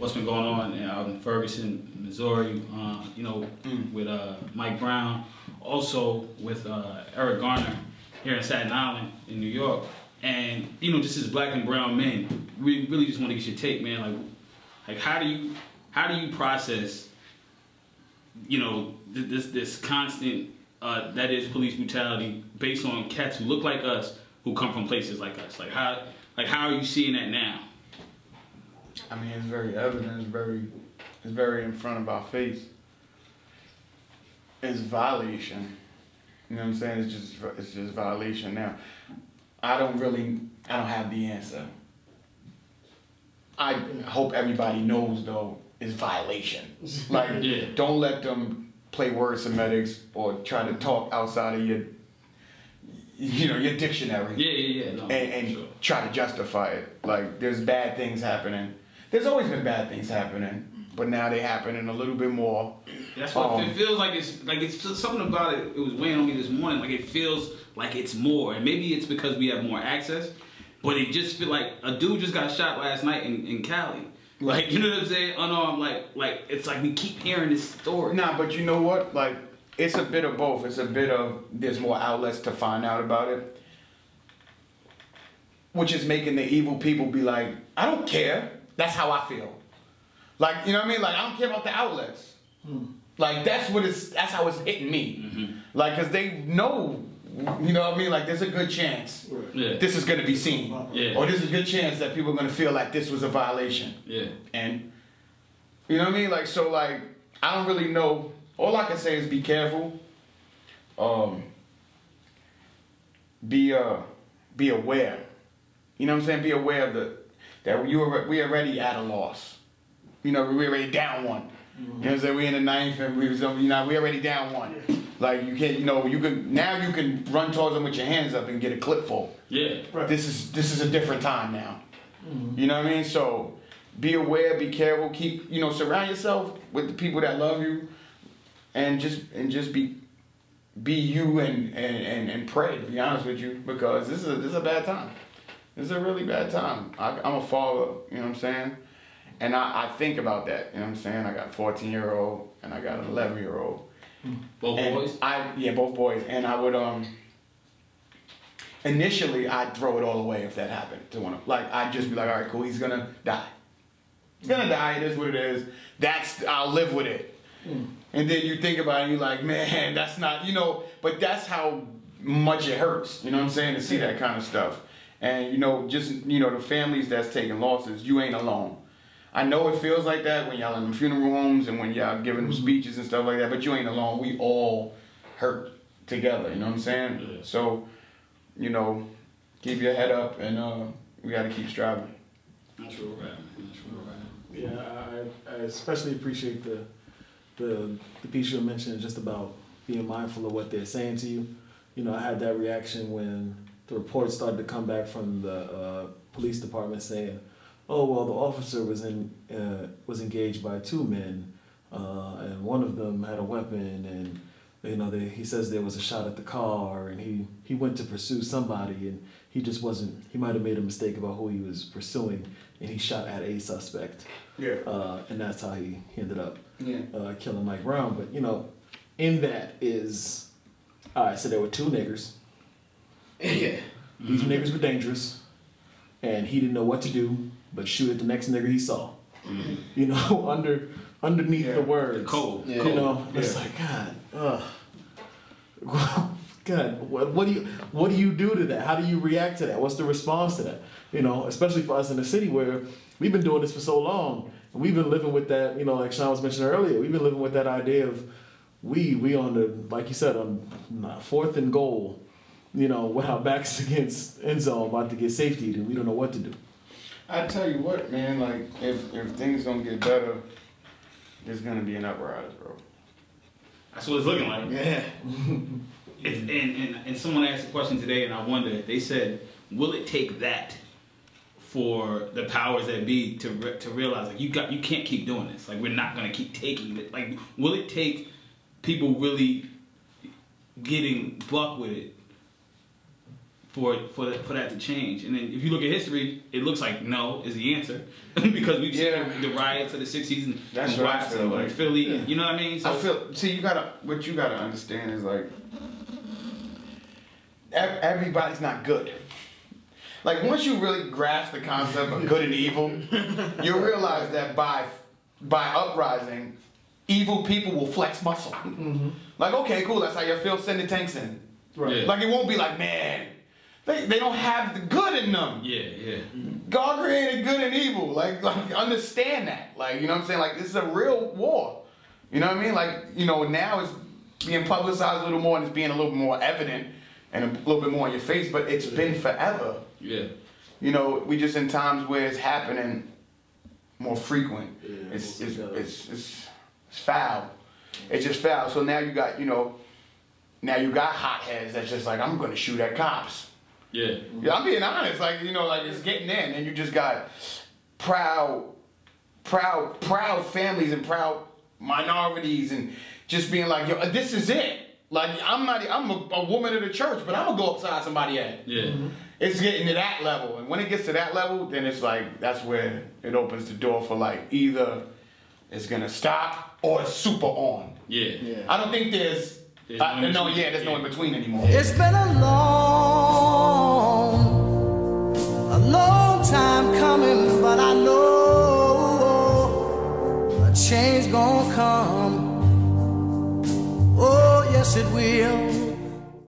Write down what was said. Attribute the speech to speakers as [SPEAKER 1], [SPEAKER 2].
[SPEAKER 1] what's been going on out in Ferguson, Missouri, with Mike Brown, also with Eric Garner here in Staten Island in New York. And, just as black and brown men, we really just want to get your take, man. Like how do you process, this constant, that is police brutality based on cats who look like us, who come from places like us? Like how are you seeing that now?
[SPEAKER 2] I mean, it's very evident. It's very in front of our face. It's violation. You know what I'm saying? It's just violation. Now, I don't have the answer. I hope everybody knows though, it's violation. Like,
[SPEAKER 1] yeah.
[SPEAKER 2] Don't let them play word semantics or try to talk outside of your dictionary.
[SPEAKER 1] Yeah. No,
[SPEAKER 2] and
[SPEAKER 1] sure.
[SPEAKER 2] Try to justify it. Like, there's bad things happening. There's always been bad things happening, but now they happening a little bit more.
[SPEAKER 1] That's what it feels like. It's just something about it. It was weighing on me this morning. Like, it feels like it's more, and maybe it's because we have more access. But it just feel like a dude just got shot last night in Cali. Like, you know what I'm saying? Unarmed. Like it's like we keep hearing this story.
[SPEAKER 2] Nah, but you know what? Like, it's a bit of both. It's a bit of there's more outlets to find out about it, which is making the evil people be like, I don't care. That's how I feel. Like, you know what I mean? Like, I don't care about the outlets. Like, that's how it's hitting me. Mm-hmm. Like, because they know, you know what I mean? Like, there's a good chance this is going to be seen.
[SPEAKER 1] Yeah.
[SPEAKER 2] Or there's a good chance that people are going to feel like this was a violation.
[SPEAKER 1] Yeah.
[SPEAKER 2] And, you know what I mean? Like, so, like, I don't really know. All I can say is be careful. Be aware. You know what I'm saying? Be aware of that we already at a loss. We already down one. Mm-hmm. You know what I'm saying? We in the ninth and we already down one. Like, you can't, you can run towards them with your hands up and get a clip full. Yeah. Right. This is a different time now. Mm-hmm. You know what I mean? So be aware, be careful, keep, surround yourself with the people that love you, and just be you and pray, to be honest with you, because this is a bad time. This is a really bad time. I'm a father, you know what I'm saying? And I think about that, you know what I'm saying? I got a 14-year-old and I got an 11-year-old.
[SPEAKER 1] Both boys?
[SPEAKER 2] Yeah, both boys. And I would, initially I'd throw it all away if that happened to one of them. Like, I'd just be like, all right, cool, he's gonna die. He's gonna die, it is what it is. I'll live with it. And then you think about it and you're like, man, that's not, but that's how much it hurts, you know what I'm saying, to see that kind of stuff. And, the families that's taking losses, you ain't alone. I know it feels like that when y'all in the funeral homes and when y'all giving them speeches and stuff like that, but you ain't alone. We all hurt together, you know what I'm saying? Yeah. So, keep your head up and we got to keep striving.
[SPEAKER 1] That's real right.
[SPEAKER 3] Yeah, I especially appreciate the piece you mentioned just about being mindful of what they're saying to you. I had that reaction when the reports started to come back from the police department saying, oh, well, the officer was engaged by two men, and one of them had a weapon, and he says there was a shot at the car, and he went to pursue somebody, and he just wasn't, he might have made a mistake about who he was pursuing, and he shot at a suspect. Yeah. And that's how he ended up killing Mike Brown. But, in that is, all right, so there were two niggers.
[SPEAKER 1] Yeah.
[SPEAKER 3] These niggers were dangerous, and he didn't know what to do but shoot at the next nigger he saw. Mm-hmm. Underneath the words.
[SPEAKER 1] Cold.
[SPEAKER 3] Yeah. It's like, God, God, what do you do to that? How do you react to that? What's the response to that? Especially for us in the city where we've been doing this for so long, and we've been living with that, like Sean was mentioning earlier, we've been living with that idea of we on the, like you said, on 4th and goal, with our backs against end zone, about to get safety, and we don't know what to do.
[SPEAKER 2] I tell you what, man, like, if things don't get better, there's gonna be an uprising, bro.
[SPEAKER 1] That's what it's looking like.
[SPEAKER 2] Yeah.
[SPEAKER 1] and someone asked a question today, and I wondered, they said, will it take that for the powers that be to realize, like, you can't keep doing this. Like, we're not gonna keep taking it. Like, will it take people really getting buck with it for that to change. And then if you look at history, it looks like no is the answer because we've seen the riots of the '60s and
[SPEAKER 2] That's what I
[SPEAKER 1] Watts
[SPEAKER 2] feel
[SPEAKER 1] and
[SPEAKER 2] like.
[SPEAKER 1] Philly. Yeah. You know what I mean? So
[SPEAKER 2] what you gotta understand is like everybody's not good. Like once you really grasp the concept of good and evil, you'll realize that by uprising, evil people will flex muscle. Like, okay, cool, that's how you feel, send the tanks in.
[SPEAKER 3] Right.
[SPEAKER 1] Yeah.
[SPEAKER 2] Like it won't be like, man, they don't have the good in them.
[SPEAKER 1] Yeah.
[SPEAKER 2] God created good and evil. Like understand that. Like, you know what I'm saying? Like this is a real war. You know what I mean? Like, you know, now it's being publicized a little more and it's being a little more evident and a little bit more in your face, but it's been forever.
[SPEAKER 1] Yeah.
[SPEAKER 2] You know, we just in times where it's happening more frequent.
[SPEAKER 3] Yeah,
[SPEAKER 2] It's foul. It's just foul. So now you got, hotheads that's just like, I'm gonna shoot at cops.
[SPEAKER 1] Yeah.
[SPEAKER 2] Yeah, I'm being honest. Like, you know, like it's getting in, and you just got proud families and proud minorities, and just being like, yo, this is it. Like, I'm a woman of the church, but I'm gonna go upside somebody at.
[SPEAKER 1] Yeah.
[SPEAKER 2] It's getting to that level, and when it gets to that level, then it's like that's where it opens the door for like either it's gonna stop or it's super on.
[SPEAKER 1] Yeah.
[SPEAKER 2] I don't think there's no in between anymore.
[SPEAKER 4] It's been a long time coming, but I know a change gonna come. Oh, yes it will.